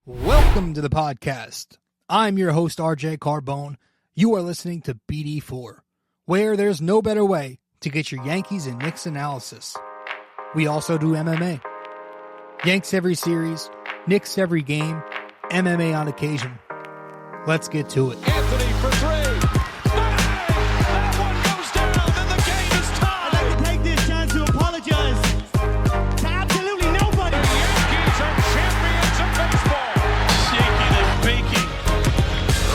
Welcome to the podcast. I'm your host, RJ Carbone. You are listening to BD4, where there's no better way to get your Yankees and Knicks analysis. We also do MMA. Yanks every series, Knicks every game, MMA on occasion. Let's get to it. Anthony for three. Bang! That one goes down, and the game is tied. I'd like to take this chance to apologize to absolutely nobody. The Yankees are champions of baseball. Shaking and baking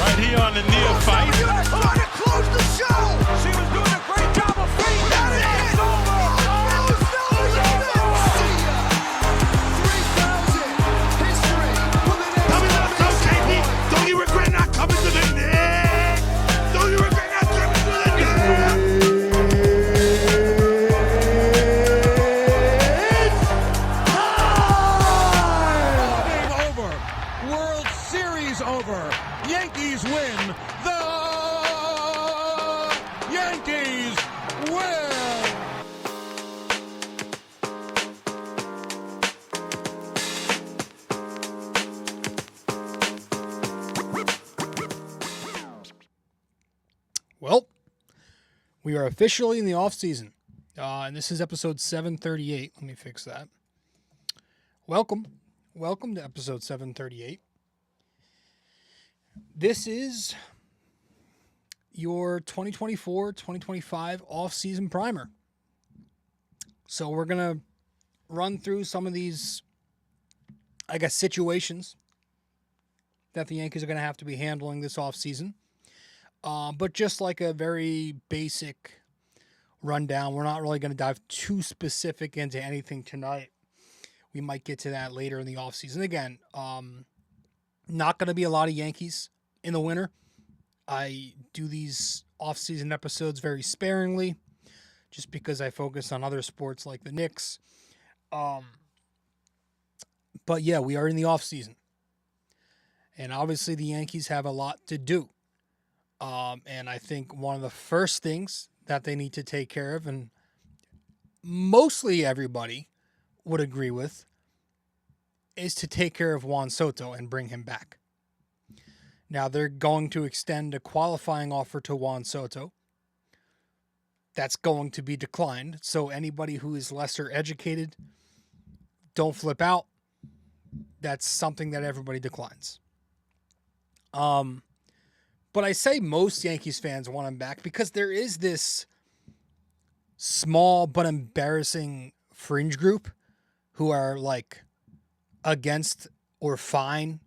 right here on the near fight. You guys trying to close the show. She was doing a great job of feeding that. It's over. Coming up, so KP, don't you regret not coming to the Knicks? Don't you regret not coming to the Knicks? Game over. World Series over. Yankees win. The Yankees win. Well, we are officially in the offseason, and this is episode 738. Let me fix that. Welcome to episode 738. This is your 2024-2025 offseason primer. So we're going to run through some of these, situations that the Yankees are going to have to be handling this offseason. But just like a very basic rundown, we're not really going to dive too specific into anything tonight. We might get to that later in the offseason. Again, not going to be a lot of Yankees in the winter. I do these offseason episodes very sparingly just because I focus on other sports like the Knicks. But yeah, we are in the offseason. And obviously the Yankees have a lot to do. And I think one of the first things that they need to take care of, and mostly everybody would agree with, is to take care of Juan Soto and bring him back. Now, they're going to extend a qualifying offer to Juan Soto. That's going to be declined. So anybody who is lesser educated, don't flip out. That's something that everybody declines. But I say most Yankees fans want him back because there is this small but embarrassing fringe group who are like against or fine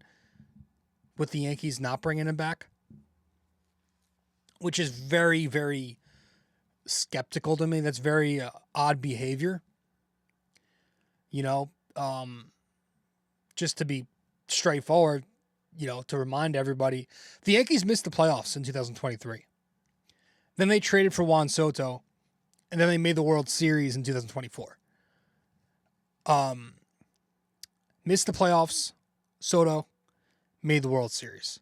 with the Yankees not bringing him back, which is very, very skeptical to me. That's very odd behavior. Just to be straightforward, to remind everybody, the Yankees missed the playoffs in 2023. Then they traded for Juan Soto, and then they made the World Series in 2024. Missed the playoffs, Soto made the World Series.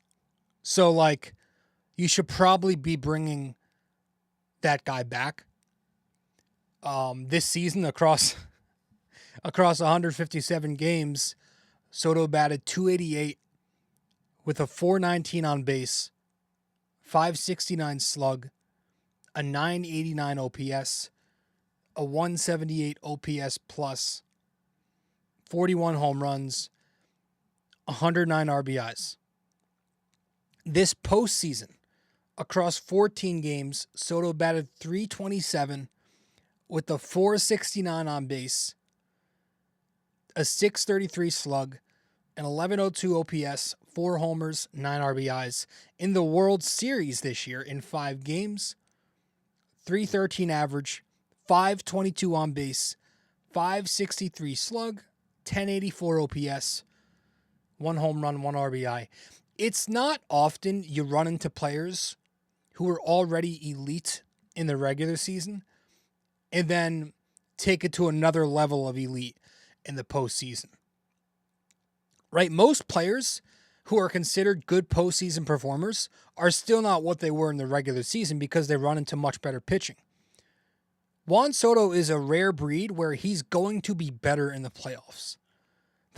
So, you should probably be bringing that guy back. This season, across 157 games, Soto batted .288 with a .419 on base, .569 slug, a .989 OPS, a .178 OPS plus, 41 home runs, 109 RBIs. This postseason, across 14 games, Soto batted .327 with a .469 on base, a .633 slug, an 1102 OPS, 4 homers, 9 RBIs. In the World Series this year, in 5 games, .313 average, .522 on base, .563 slug, 1084 OPS, 1 home run, 1 RBI. It's not often you run into players who are already elite in the regular season and then take it to another level of elite in the postseason. Right? Most players who are considered good postseason performers are still not what they were in the regular season because they run into much better pitching. Juan Soto is a rare breed where he's going to be better in the playoffs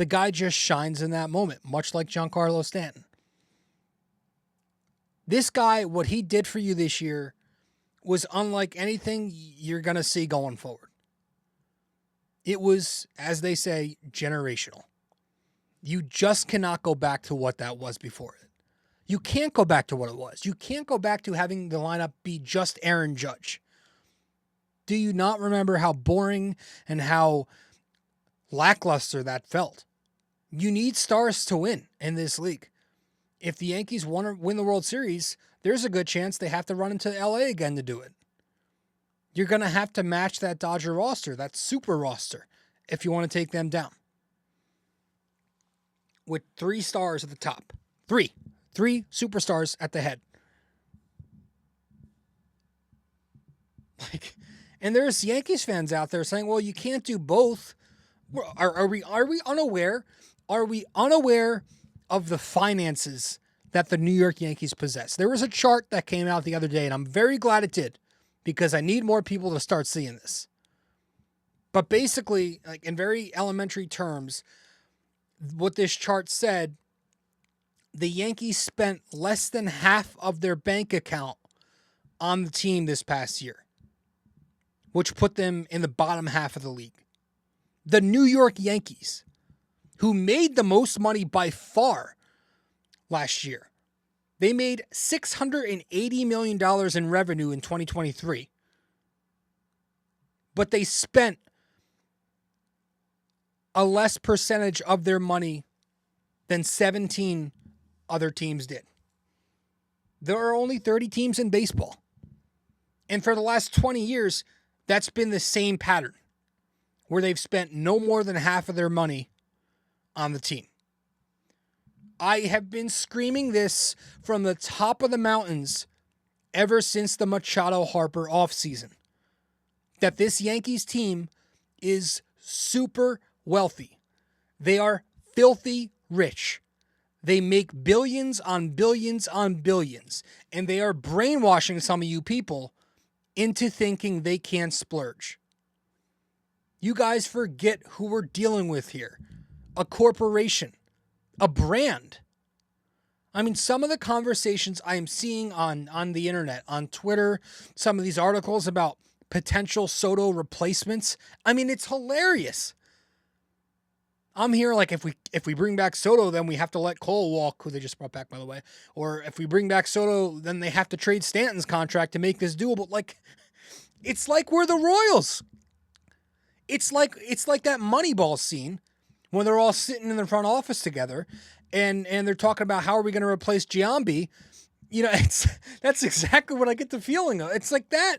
The guy just shines in that moment, much like Giancarlo Stanton. This guy, what he did for you this year was unlike anything you're going to see going forward. It was, as they say, generational. You just cannot go back to what that was before it. You can't go back to what it was. You can't go back to having the lineup be just Aaron Judge. Do you not remember how boring and how lackluster that felt? You need stars to win in this league. If the Yankees want to win the World Series, there's a good chance they have to run into LA again to do it. You're going to have to match that Dodger roster, that super roster, if you want to take them down. With 3 stars at the top. 3 superstars at the head. And there's Yankees fans out there saying, well, you can't do both. Are we unaware? Are we unaware of the finances that the New York Yankees possess? There was a chart that came out the other day, and I'm very glad it did, because I need more people to start seeing this. But basically, like in very elementary terms, what this chart said, the Yankees spent less than half of their bank account on the team this past year, which put them in the bottom half of the league. The New York Yankees, who made the most money by far last year, they made $680 million in revenue in 2023, but they spent a less percentage of their money than 17 other teams did. There are only 30 teams in baseball. And for the last 20 years, that's been the same pattern, where they've spent no more than half of their money on the team. I have been screaming this from the top of the mountains ever since the Machado-Harper offseason, that this Yankees team is super wealthy. They are filthy rich. They make billions on billions on billions, and they are brainwashing some of you people into thinking they can't splurge. You guys forget who we're dealing with here. A corporation. A brand. I mean, some of the conversations I am seeing on the internet, on Twitter, some of these articles about potential Soto replacements, I mean, it's hilarious. I'm here like, if we bring back Soto, then we have to let Cole walk, who they just brought back, by the way. Or if we bring back Soto, then they have to trade Stanton's contract to make this doable. Like, it's like we're the Royals. It's like that Moneyball scene when they're all sitting in the front office together and they're talking about how are we going to replace Giambi. You know, that's exactly what I get the feeling of. It's like that.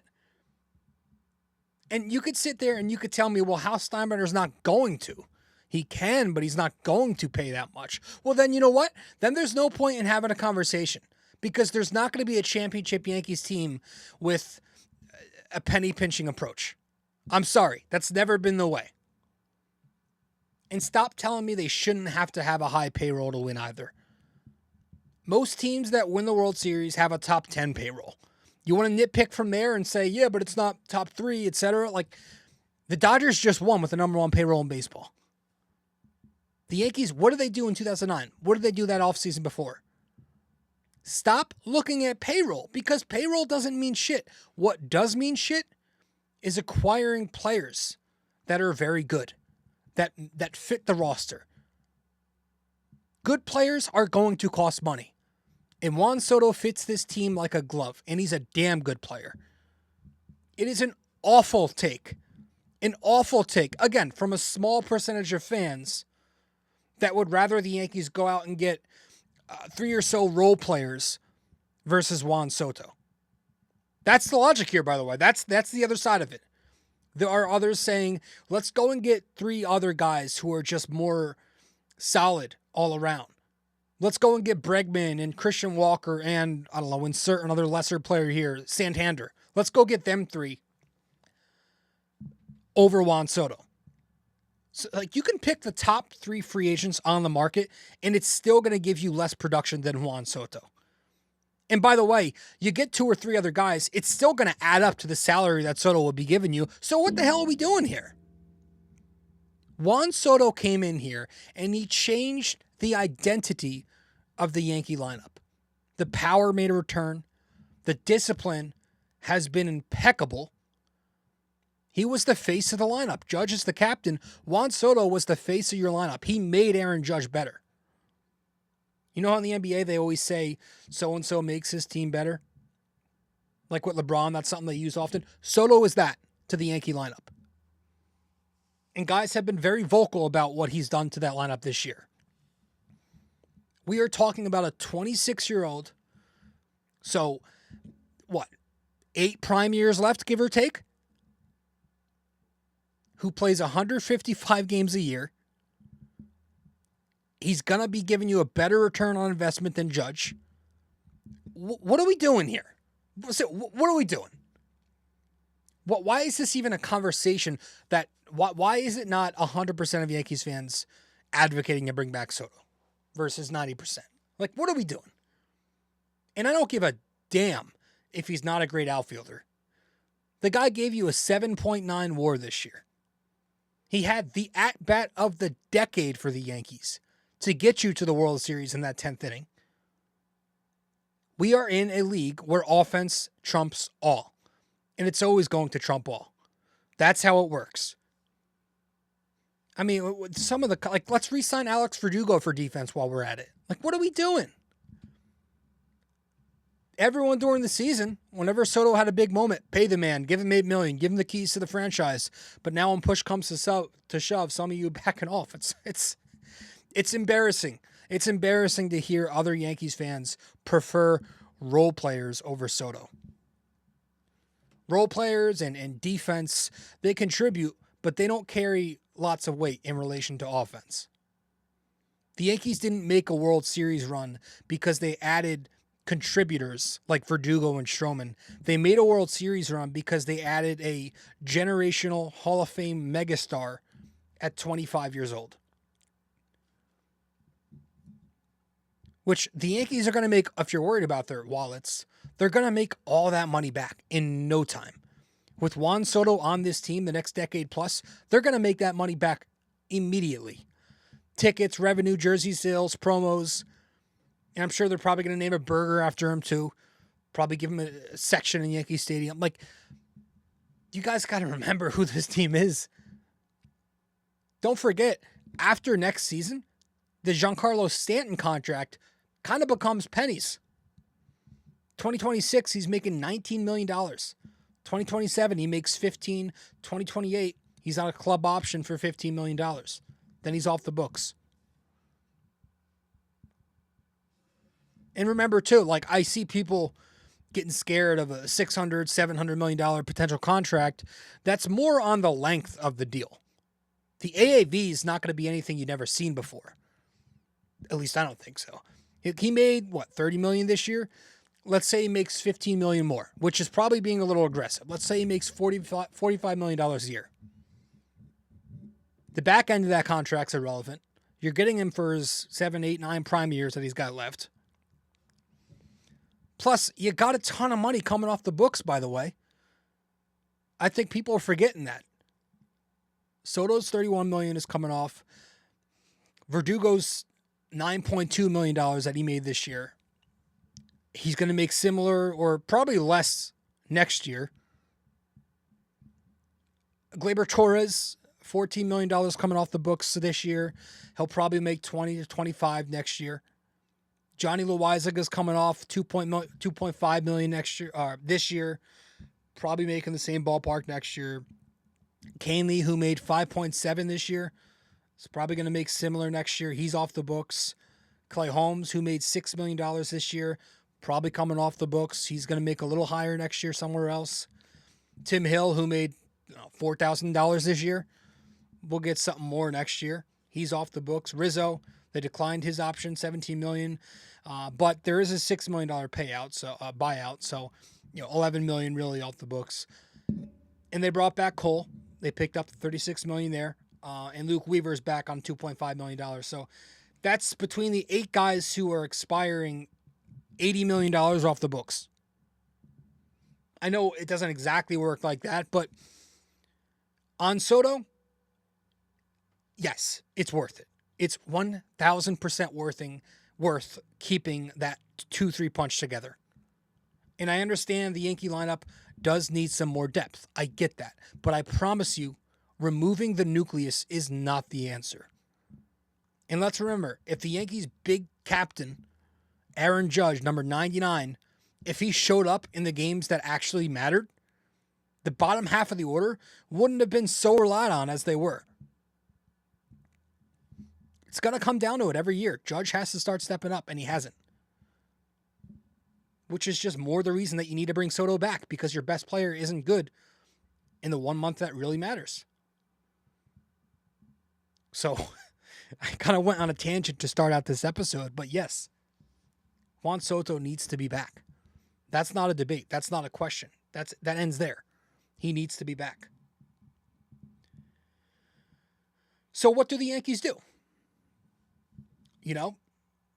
And you could sit there and you could tell me, well, Hal Steinbrenner's not going to. He can, but he's not going to pay that much. Well, then you know what? Then there's no point in having a conversation, because there's not going to be a championship Yankees team with a penny pinching approach. I'm sorry. That's never been the way. And stop telling me they shouldn't have to have a high payroll to win either. Most teams that win the World Series have a top 10 payroll. You want to nitpick from there and say, yeah, but it's not top 3, etc. Like, the Dodgers just won with the number 1 payroll in baseball. The Yankees, what did they do in 2009? What did they do that offseason before? Stop looking at payroll, because payroll doesn't mean shit. What does mean shit is acquiring players that are very good, that fit the roster. Good players are going to cost money. And Juan Soto fits this team like a glove, and he's a damn good player. It is an awful take. An awful take, again, from a small percentage of fans that would rather the Yankees go out and get 3 or so role players versus Juan Soto. That's the logic here, by the way. That's the other side of it. There are others saying, let's go and get 3 other guys who are just more solid all around. Let's go and get Bregman and Christian Walker and, I don't know, insert another lesser player here, Santander. Let's go get them 3 over Juan Soto. So, like, you can pick the top 3 free agents on the market, and it's still going to give you less production than Juan Soto. And by the way, you get 2 or 3 other guys, it's still going to add up to the salary that Soto will be giving you. So what the hell are we doing here? Juan Soto came in here and he changed the identity of the Yankee lineup. The power made a return. The discipline has been impeccable. He was the face of the lineup. Judge is the captain. Juan Soto was the face of your lineup. He made Aaron Judge better. You know how in the NBA they always say so-and-so makes his team better? Like with LeBron, that's something they use often. Soto is that to the Yankee lineup. And guys have been very vocal about what he's done to that lineup this year. We are talking about a 26-year-old. So, what? 8 prime years left, give or take? Who plays 155 games a year. He's going to be giving you a better return on investment than Judge. What are we doing here? What are we doing? Why is this even a conversation that... Why is it not 100% of Yankees fans advocating to bring back Soto versus 90%? Like, what are we doing? And I don't give a damn if he's not a great outfielder. The guy gave you a 7.9 WAR this year. He had the at-bat of the decade for the Yankees to get you to the World Series in that 10th inning. We are in a league where offense trumps all. And it's always going to trump all. That's how it works. I mean, some of the... Like, let's re-sign Alex Verdugo for defense while we're at it. Like, what are we doing? Everyone during the season, whenever Soto had a big moment, pay the man, give him $8 million, give him the keys to the franchise. But now when push comes to shove, some of you backing off. It's embarrassing. It's embarrassing to hear other Yankees fans prefer role players over Soto. Role players and defense, they contribute, but they don't carry lots of weight in relation to offense. The Yankees didn't make a World Series run because they added contributors like Verdugo and Stroman. They made a World Series run because they added a generational Hall of Fame megastar at 25 years old. Which the Yankees are going to make, if you're worried about their wallets, they're going to make all that money back in no time. With Juan Soto on this team the next decade plus, they're going to make that money back immediately. Tickets, revenue, jersey sales, promos. And I'm sure they're probably going to name a burger after him too. Probably give him a section in Yankee Stadium. Like, you guys got to remember who this team is. Don't forget, after next season, the Giancarlo Stanton contract kind of becomes pennies. 2026, he's making $19 million. 2027, he makes $15. 2028, he's on a club option for $15 million. Then he's off the books. And remember, too, like, I see people getting scared of a $600, $700 million potential contract. That's more on the length of the deal. The AAV is not going to be anything you've never seen before. At least I don't think so. He made, $30 million this year? Let's say he makes $15 million more, which is probably being a little aggressive. Let's say he makes $45 million a year. The back end of that contract's irrelevant. You're getting him for his 7, 8, 9 prime years that he's got left. Plus, you got a ton of money coming off the books, by the way. I think people are forgetting that. Soto's $31 million is coming off. Verdugo's $9.2 million that he made this year. He's going to make similar or probably less next year. Gleyber Torres, $14 million coming off the books this year. He'll probably make 20 to 25 next year. Johnny Loizaga coming off $2.5 million next year, this year. Probably making the same ballpark next year. Canely, who made 5.7 this year, is probably going to make similar next year. He's off the books. Clay Holmes, who made $6 million this year, probably coming off the books. He's going to make a little higher next year somewhere else. Tim Hill, who made $4,000 this year, will get something more next year. He's off the books. Rizzo, they declined his option, $17 million, but there is a $6 million payout, so buyout. So, $11 million really off the books. And they brought back Cole. They picked up the $36 million there, and Luke Weaver's back on $2.5 million. So that's between the 8 guys who are expiring $80 million off the books. I know it doesn't exactly work like that, but on Soto, yes, it's worth it. It's 1,000% worth keeping that 2-3 punch together. And I understand the Yankee lineup does need some more depth. I get that. But I promise you, removing the nucleus is not the answer. And let's remember, if the Yankees' big captain, Aaron Judge, number 99, if he showed up in the games that actually mattered, the bottom half of the order wouldn't have been so relied on as they were. It's going to come down to it every year. Judge has to start stepping up, and he hasn't. Which is just more the reason that you need to bring Soto back, because your best player isn't good in the 1 month that really matters. So I kind of went on a tangent to start out this episode, but yes, Juan Soto needs to be back. That's not a debate. That's not a question. That ends there. He needs to be back. So what do the Yankees do? You know,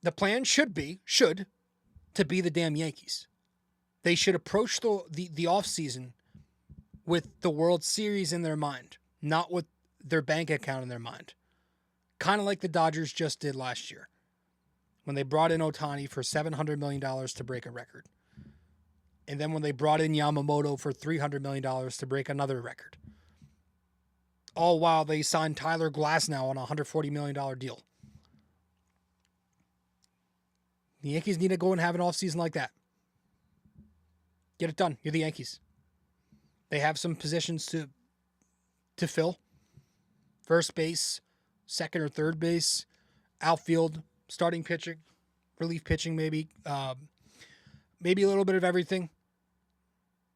the plan should to be the damn Yankees. They should approach the offseason with the World Series in their mind, not with their bank account in their mind. Kind of like the Dodgers just did last year when they brought in Ohtani for $700 million to break a record. And then when they brought in Yamamoto for $300 million to break another record. All while they signed Tyler Glasnow on a $140 million deal. The Yankees need to go and have an offseason like that. Get it done. You're the Yankees. They have some positions to fill. First base, second or third base, outfield, starting pitching, relief pitching maybe. Maybe a little bit of everything.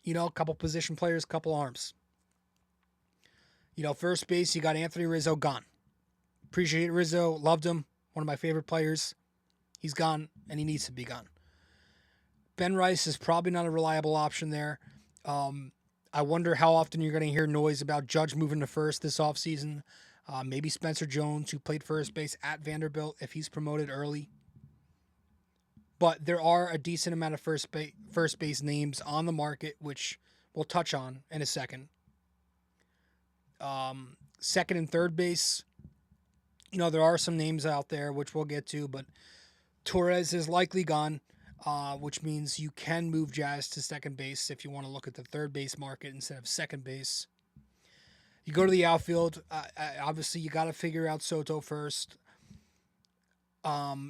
You know, a couple position players, couple arms. You know, first base, you got Anthony Rizzo gone. Appreciate Rizzo, loved him, one of my favorite players. He's gone, and he needs to be gone. Ben Rice is probably not a reliable option there. I wonder how often you're going to hear noise about Judge moving to first this offseason. Maybe Spencer Jones, who played first base at Vanderbilt, if he's promoted early. But there are a decent amount of first base names on the market, which we'll touch on in a second. Second and third base, you know, there are some names out there, which we'll get to, but Torres is likely gone, which means you can move Jazz to second base if you want to look at the third base market instead of second base. You go to the outfield, obviously you got to figure out Soto first.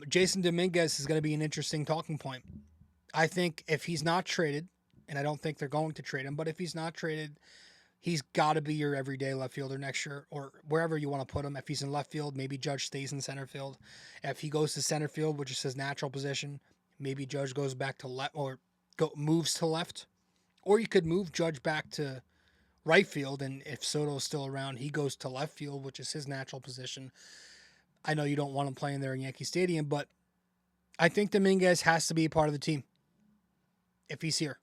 Jason Dominguez is going to be an interesting talking point. I think if he's not traded, and I don't think they're going to trade him, but if he's not traded, he's got to be your everyday left fielder next year, or wherever you want to put him. If he's in left field, maybe Judge stays in center field. If he goes to center field, which is his natural position, maybe Judge goes back to left or moves to left. Or you could move Judge back to right field, and if Soto's still around, he goes to left field, which is his natural position. I know you don't want him playing there in Yankee Stadium, but I think Dominguez has to be a part of the team if he's here.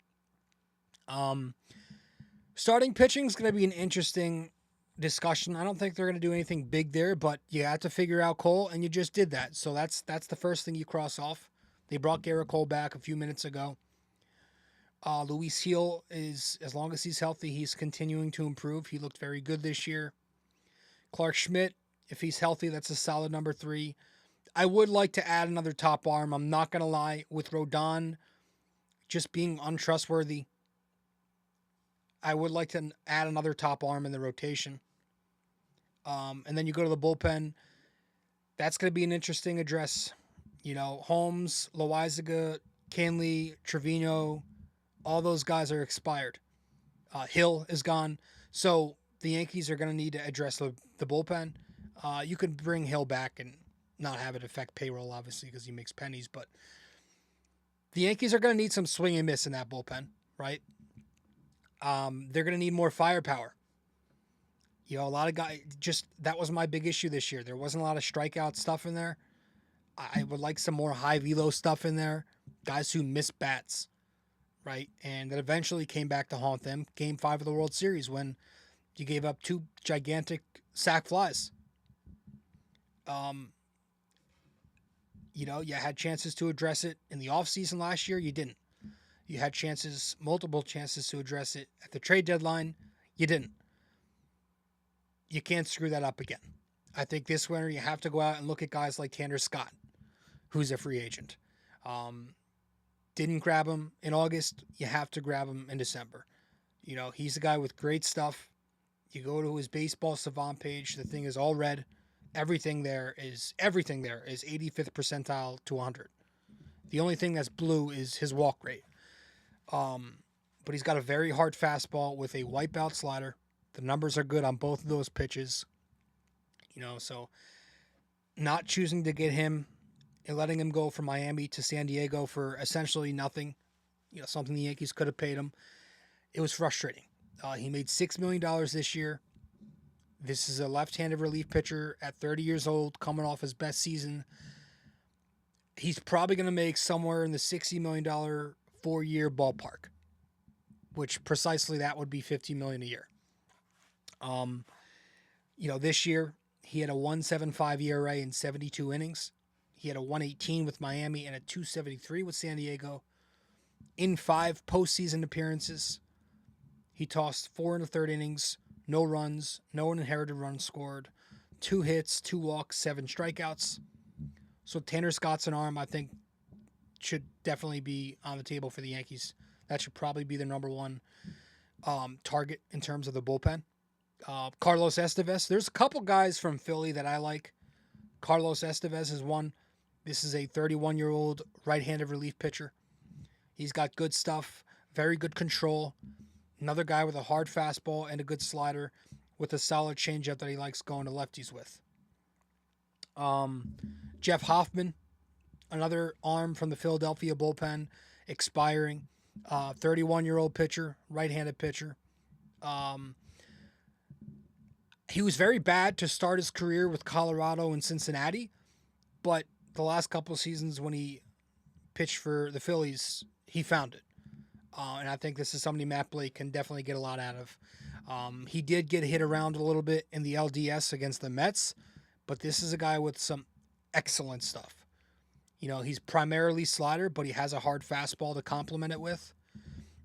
Starting pitching is going to be an interesting discussion. I don't think they're going to do anything big there, but you have to figure out Cole, and you just did that. So that's the first thing you cross off. They brought Garrett Cole back a few minutes ago. Luis Gil is, as long as he's healthy, he's continuing to improve. He looked very good this year. Clark Schmidt, if he's healthy, that's a solid number 3. I would like to add another top arm. I'm not going to lie. With Rodon just being untrustworthy, I would like to add another top arm in the rotation. And then you go to the bullpen. That's going to be an interesting address. You know, Holmes, Loaizaga, Canley, Trevino, all those guys are expired. Hill is gone. So the Yankees are going to need to address the bullpen. You could bring Hill back and not have it affect payroll, obviously, because he makes pennies. But the Yankees are going to need some swing and miss in that bullpen, right? They're going to need more firepower. You know, a lot of guys, that was my big issue this year. There wasn't a lot of strikeout stuff in there. I would like some more high velo stuff in there. Guys who miss bats, right? And that eventually came back to haunt them. Game 5 of the World Series when you gave up 2 gigantic sac flies. You know, you had chances to address it in the offseason last year. You didn't. You had multiple chances to address it at the trade deadline. You didn't. You can't screw that up again. I think this winter you have to go out and look at guys like Tanner Scott, who's a free agent. Didn't grab him in August. You have to grab him in December. He's a guy with great stuff. You go to his baseball savant page. The thing is all red. Everything there is 85th percentile to 100. The only thing that's blue is his walk rate. But he's got a very hard fastball with a wipeout slider. The numbers are good on both of those pitches. So not choosing to get him and letting him go from Miami to San Diego for essentially nothing, something the Yankees could have paid him, it was frustrating. He made $6 million this year. This is a left-handed relief pitcher at 30 years old, coming off his best season. He's probably going to make somewhere in the $60 million 4-year ballpark, which precisely that would be $50 million a year. This year he had a 1.75 ERA in 72 innings. He had a 1.18 with Miami and a 2.73 with San Diego. In 5 postseason appearances, he tossed 4 1/3 innings, no runs, no inherited runs scored, 2 hits, 2 walks, 7 strikeouts. So Tanner Scott's an arm I think should definitely be on the table for the Yankees. That should probably be the number one target in terms of the bullpen. Carlos Estevez. There's a couple guys from Philly that I like. Carlos Estevez is one. This is a 31-year-old right-handed relief pitcher. He's got good stuff, very good control. Another guy with a hard fastball and a good slider with a solid changeup that he likes going to lefties with. Jeff Hoffman, another arm from the Philadelphia bullpen, expiring. 31-year-old pitcher, right-handed pitcher. He was very bad to start his career with Colorado and Cincinnati, but the last couple of seasons when he pitched for the Phillies, he found it. And I think this is somebody Matt Blake can definitely get a lot out of. He did get hit around a little bit in the LDS against the Mets, but this is a guy with some excellent stuff. He's primarily slider, but he has a hard fastball to complement it with.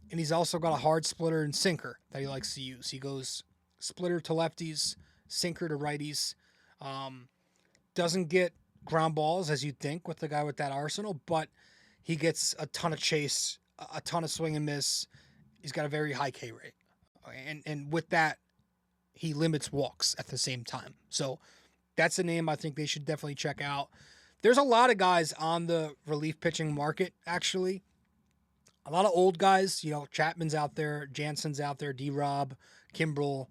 And he's also got a hard splitter and sinker that he likes to use. He goes splitter to lefties, sinker to righties. Doesn't get ground balls, as you'd think, with the guy with that arsenal, but he gets a ton of chase, a ton of swing and miss. He's got a very high K rate. And with that, he limits walks at the same time. So that's a name I think they should definitely check out. There's a lot of guys on the relief pitching market, actually. A lot of old guys. Chapman's out there, Jansen's out there, D-Rob, Kimbrel,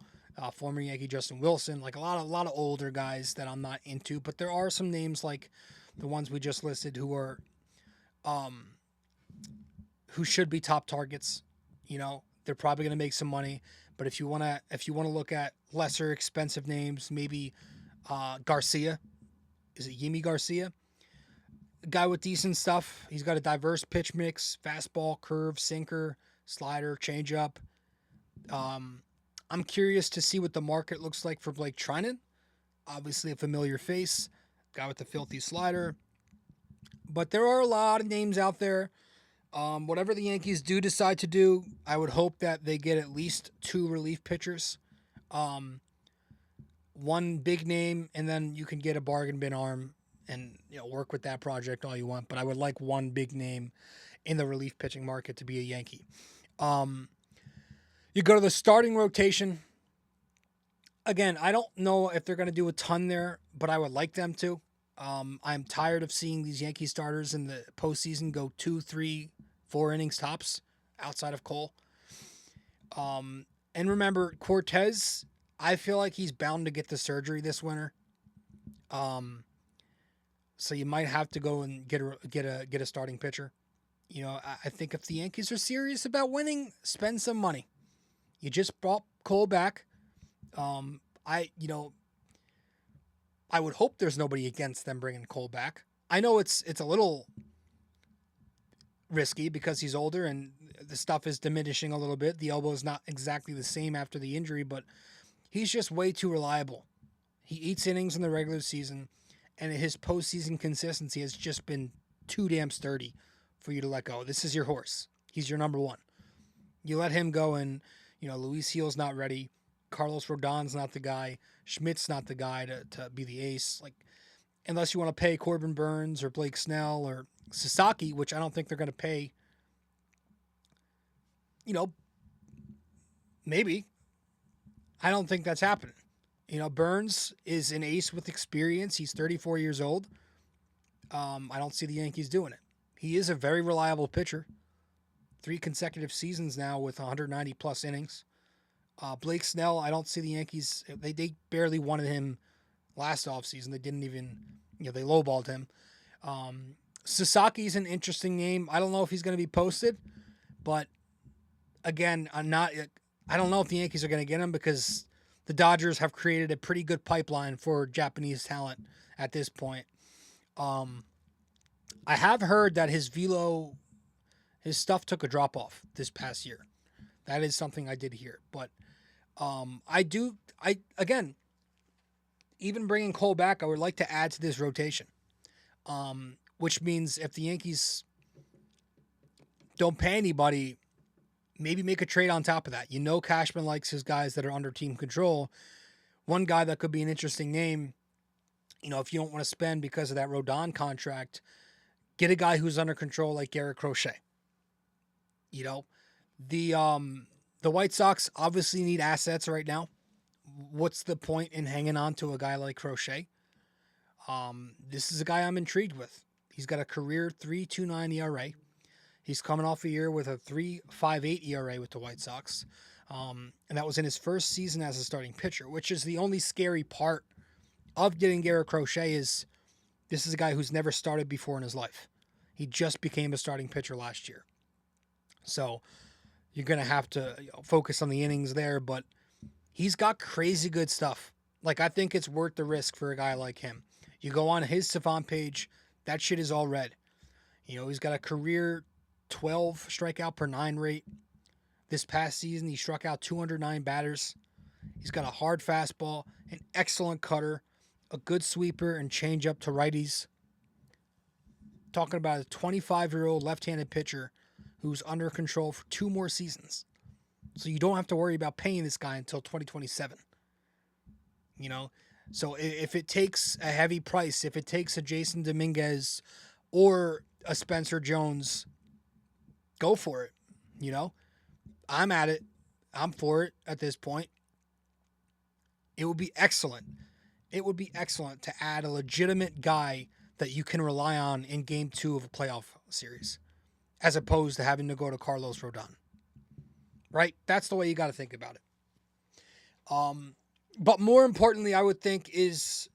former Yankee Justin Wilson. Like a lot of older guys that I'm not into. But there are some names like the ones we just listed who are who should be top targets. They're probably going to make some money. But if you want to look at lesser expensive names, maybe Garcia. Is it Yimi Garcia? A guy with decent stuff. He's got a diverse pitch mix, fastball, curve, sinker, slider, changeup. I'm curious to see what the market looks like for Blake Trinan. Obviously a familiar face, guy with the filthy slider. But there are a lot of names out there. Whatever the Yankees do decide to do, I would hope that they get at least 2 relief pitchers. One big name, and then you can get a bargain bin arm and work with that project all you want. But I would like one big name in the relief pitching market to be a Yankee. You go to the starting rotation. Again, I don't know if they're going to do a ton there, but I would like them to. I'm tired of seeing these Yankee starters in the postseason go 2, 3, 4 innings tops outside of Cole. And remember, Cortez, I feel like he's bound to get the surgery this winter. So you might have to go and get a starting pitcher. I think if the Yankees are serious about winning, spend some money. You just brought Cole back. I would hope there's nobody against them bringing Cole back. I know it's a little risky because he's older and the stuff is diminishing a little bit. The elbow is not exactly the same after the injury, but he's just way too reliable. He eats innings in the regular season, and his postseason consistency has just been too damn sturdy for you to let go. This is your horse. He's your number one. You let him go, and Luis Gil's not ready. Carlos Rodon's not the guy. Schmidt's not the guy to be the ace. Like, unless you want to pay Corbin Burns or Blake Snell or Sasaki, which I don't think they're going to pay. Maybe. I don't think that's happening. Burns is an ace with experience. He's 34 years old. I don't see the Yankees doing it. He is a very reliable pitcher. 3 consecutive seasons now with 190 plus innings. Blake Snell, I don't see the Yankees. They barely wanted him last offseason. They didn't even, they lowballed him. Sasaki's an interesting name. I don't know if he's going to be posted, but again, I don't know if the Yankees are going to get him because the Dodgers have created a pretty good pipeline for Japanese talent at this point. I have heard that his stuff took a drop off this past year. That is something I did hear, but again, even bringing Cole back, I would like to add to this rotation, which means if the Yankees don't pay anybody, maybe make a trade on top of that. Cashman likes his guys that are under team control. One guy that could be an interesting name, if you don't want to spend because of that Rodon contract, get a guy who's under control like Garrett Crochet. The White Sox obviously need assets right now. What's the point in hanging on to a guy like Crochet? This is a guy I'm intrigued with. He's got a career 3.29 ERA. He's coming off a year with a 3.58 ERA with the White Sox. And that was in his first season as a starting pitcher, which is the only scary part of getting Garrett Crochet is this is a guy who's never started before in his life. He just became a starting pitcher last year. So you're going to have to focus on the innings there, but he's got crazy good stuff. Like, I think it's worth the risk for a guy like him. You go on his Savant page, that shit is all red. He's got a career 12 strikeout per 9 rate. This past season, he struck out 209 batters. He's got a hard fastball, an excellent cutter, a good sweeper, and changeup to righties. Talking about a 25-year-old left-handed pitcher who's under control for 2 more seasons. So you don't have to worry about paying this guy until 2027. So if it takes a heavy price, if it takes a Jason Dominguez or a Spencer Jones, go for it. I'm at it. I'm for it at this point. It would be excellent. It would be excellent to add a legitimate guy that you can rely on in game 2 of a playoff series, as opposed to having to go to Carlos Rodon. Right? That's the way you got to think about it. But more importantly, I would think, is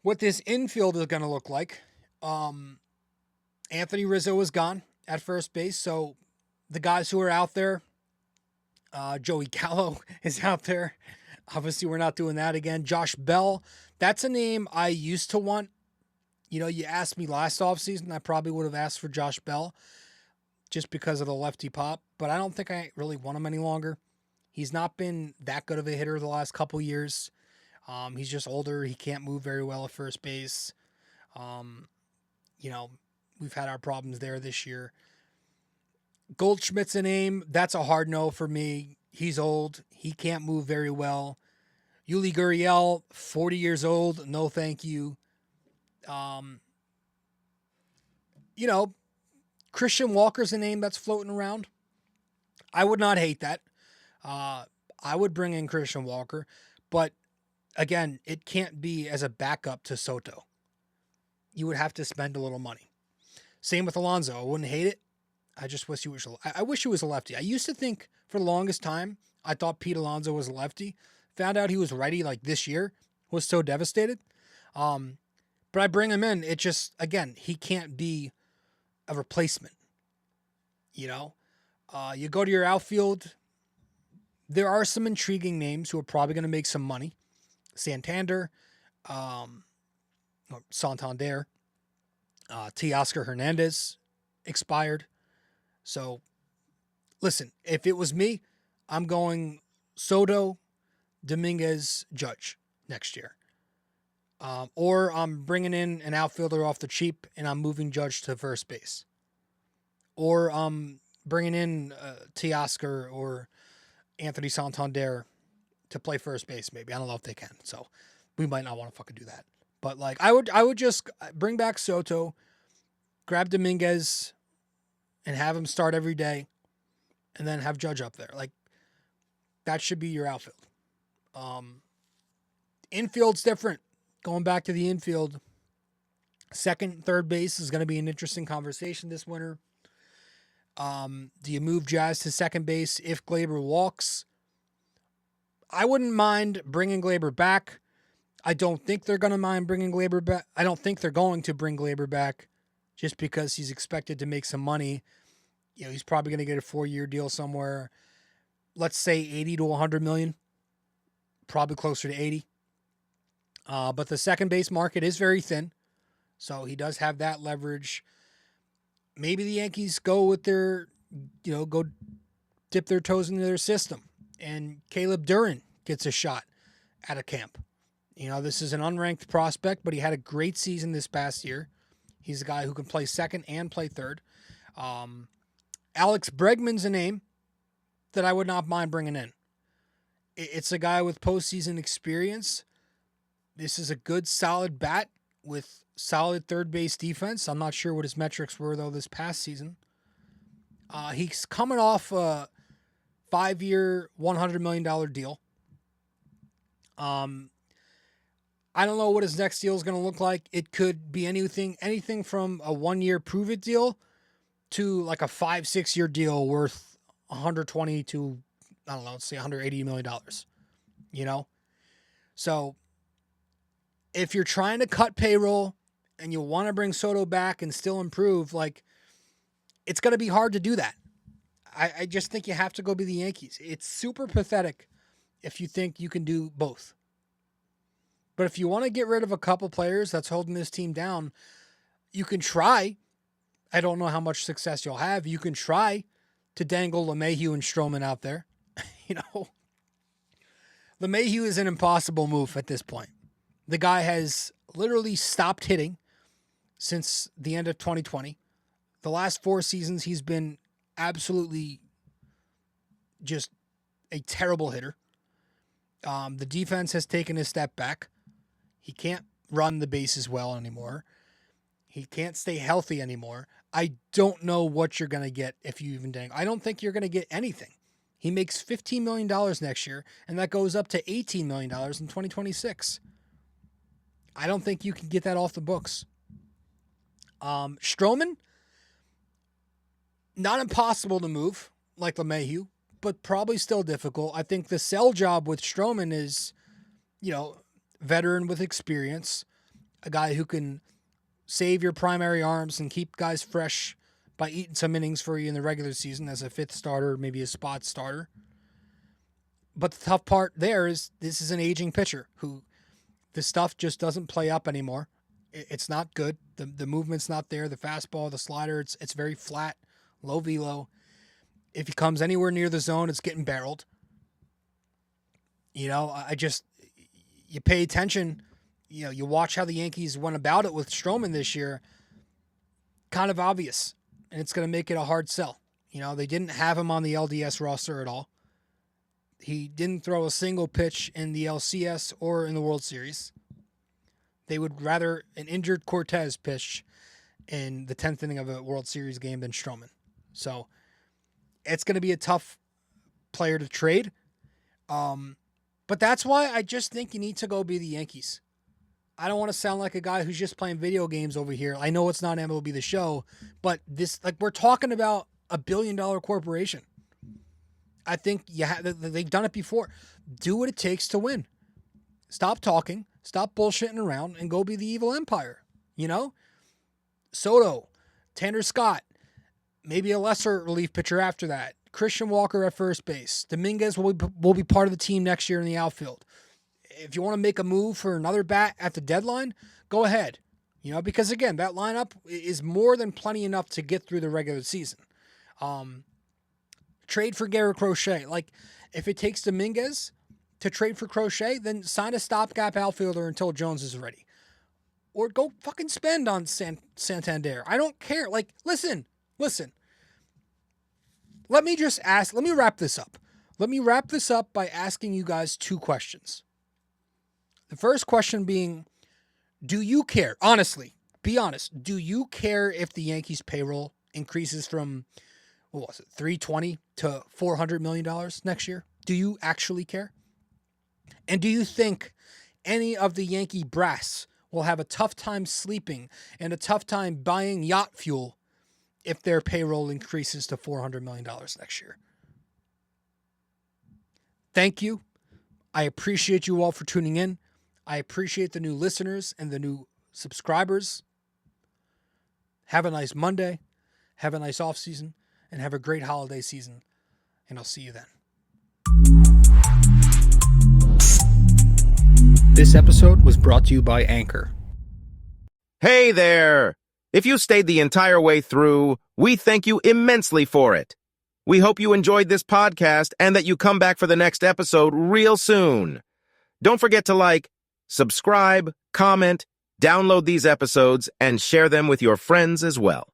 what this infield is going to look like. Anthony Rizzo is gone at first base, so the guys who are out there, Joey Gallo is out there. Obviously, we're not doing that again. Josh Bell, that's a name I used to want. You asked me last offseason, I probably would have asked for Josh Bell just because of the lefty pop, but I don't think I really want him any longer. He's not been that good of a hitter the last couple years. He's just older. He can't move very well at first base. We've had our problems there this year. Goldschmidt's a name. That's a hard no for me. He's old. He can't move very well. Yuli Gurriel, 40 years old. No, thank you. Christian Walker's a name that's floating around. I would not hate that. I would bring in Christian Walker, but again, it can't be as a backup to Soto. You would have to spend a little money. Same with Alonso. I wouldn't hate it. I just wish he was. I wish he was a lefty. I used to think for the longest time I thought Pete Alonso was a lefty. Found out he was righty like this year. Was so devastated. But I bring him in. It just, again, he can't be a replacement. You go to your outfield. There are some intriguing names who are probably going to make some money. Santander, Santander, Teoscar Hernandez expired. So, listen, if it was me, I'm going Soto, Dominguez, Judge next year. Or I'm bringing in an outfielder off the cheap and I'm moving Judge to first base. Or I'm bringing in Teoscar or Anthony Santander to play first base. Maybe I don't know if they can. So we might not want to fucking do that. But like I would just bring back Soto, grab Dominguez, and have him start every day, and then have Judge up there. Like that should be your outfield. Infield's different. Going back to the infield, second, third base is going to be an interesting conversation this winter. Do you move Jazz to second base if Glaber walks? I wouldn't mind bringing Glaber back. I don't think they're going to mind bringing Glaber back. I don't think they're going to bring Glaber back just because he's expected to make some money. You know, he's probably going to get a 4-year deal somewhere. Let's say 80 to 100 million. Probably closer to 80. But the second base market is very thin. So he does have that leverage. Maybe the Yankees go with their, go dip their toes into their system. And Caleb Duran gets a shot at a camp. This is an unranked prospect, but he had a great season this past year. He's a guy who can play second and play third. Alex Bregman's a name that I would not mind bringing in. It's a guy with postseason experience. This is a good, solid bat with solid third base defense. I'm not sure what his metrics were, though, this past season. He's coming off a 5-year, $100 million deal. I don't know what his next deal is going to look like. It could be anything from a 1-year prove-it deal to like a 5-6 year deal worth 120 to, I don't know, let's say $180 million. So if you're trying to cut payroll and you want to bring Soto back and still improve, like, it's going to be hard to do that. I just think you have to go be the Yankees. It's super pathetic if you think you can do both. But if you want to get rid of a couple players that's holding this team down, you can try. I don't know how much success you'll have. You can try to dangle LeMahieu and Stroman out there. LeMahieu is an impossible move at this point. The guy has literally stopped hitting since the end of 2020. The last 4 seasons, he's been absolutely just a terrible hitter. The defense has taken a step back. He can't run the bases well anymore. He can't stay healthy anymore. I don't know what you're going to get if you even dangle. I don't think you're going to get anything. He makes $15 million next year, and that goes up to $18 million in 2026. I don't think you can get that off the books. Stroman, not impossible to move like LeMahieu, but probably still difficult. I think the sell job with Stroman is, veteran with experience, a guy who can save your primary arms and keep guys fresh by eating some innings for you in the regular season as a 5th starter, maybe a spot starter. But the tough part there is this is an aging pitcher who the stuff just doesn't play up anymore. It's not good. The movement's not there. The fastball, the slider, it's very flat, low velo. If he comes anywhere near the zone, it's getting barreled. You pay attention, you watch how the Yankees went about it with Stroman this year, kind of obvious, and it's going to make it a hard sell. They didn't have him on the LDS roster at all. He didn't throw a single pitch in the LCS or in the World Series. They would rather an injured Cortez pitch in the 10th inning of a World Series game than Stroman. So it's going to be a tough player to trade. But that's why I just think you need to go be the Yankees. I don't want to sound like a guy who's just playing video games over here. I know it's not MLB The Show, but we're talking about a $1 billion corporation. I think they've done it before. Do what it takes to win. Stop talking, stop bullshitting around, and go be the evil empire. Soto, Tanner Scott, maybe a lesser relief pitcher after that. Christian Walker at first base. Dominguez will be part of the team next year in the outfield. If you want to make a move for another bat at the deadline, go ahead. Because again, that lineup is more than plenty enough to get through the regular season. Trade for Garrett Crochet. If it takes Dominguez to trade for Crochet, then sign a stopgap outfielder until Jones is ready. Or go fucking spend on Santander. I don't care. Listen. Let me wrap this up. let me wrap this up by asking you guys 2 questions. The first question being, do you care? Honestly, be honest. Do you care if the Yankees payroll increases from, what was it, $320 to $400 million next year? Do you actually care? And do you think any of the Yankee brass will have a tough time sleeping and a tough time buying yacht fuel if their payroll increases to $400 million next year? Thank you. I appreciate you all for tuning in. I appreciate the new listeners and the new subscribers. Have a nice Monday. Have a nice off season. And have a great holiday season. And I'll see you then. This episode was brought to you by Anchor. Hey there! If you stayed the entire way through, we thank you immensely for it. We hope you enjoyed this podcast and that you come back for the next episode real soon. Don't forget to like, subscribe, comment, download these episodes, and share them with your friends as well.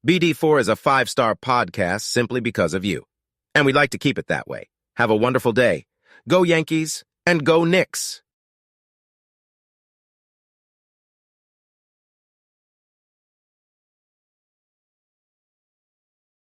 BD4 is a 5-star podcast simply because of you. And we'd like to keep it that way. Have a wonderful day. Go Yankees and go Knicks.